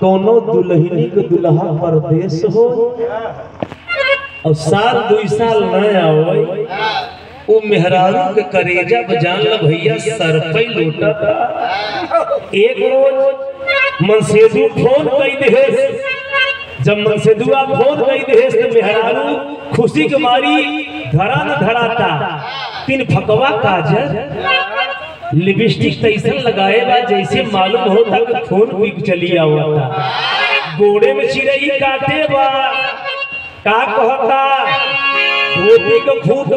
कोनो दुल्हनी के दुल्हा परदेश हो और साल 2 साल न आवे वो मेहरारू के करेजा बजान ल भैया सर पे लोटा। एक रोज मनसेदू फोन कई दे, जब मनसेदुआ फोन कई दे तो मेहरारू खुशी के मारी धरा न धराता 3 फकवा काजल लिपस्टिक तैसन लगाए बा जैसे मालूम होता कि फोन पिक चली आवता। गोड़े में चिड़ई काटे बा का कहता धोती के खूट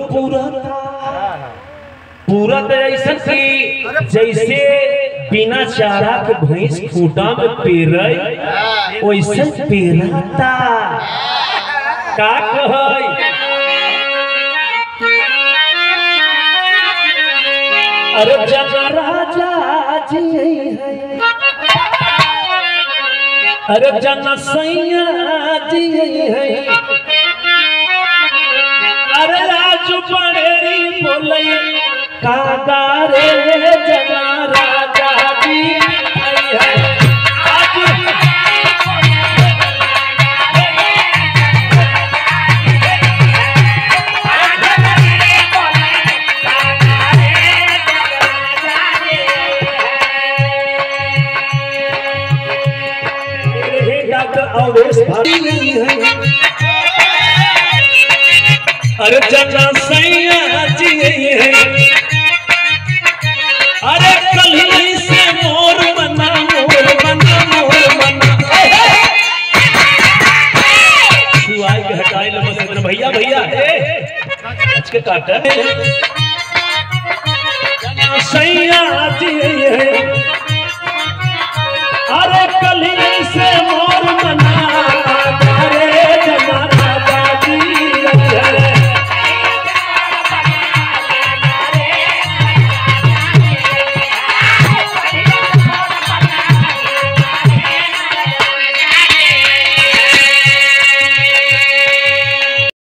पूरा ऐसा कि जैसे बिना चारा के भैंस खूटा में पेरे वैसे पेरता। का कहै अरे जना राजा जी है, अरे जना सैया जी है, अरे राजू बड़ेरी बोले कादारे जना राजा जी है। अरे जना सैया जी है, अरे कल से मोर बना मोर बना मोर बना सुआई के हटाए लो बस भैया भैया आज के काटा जना सैया जी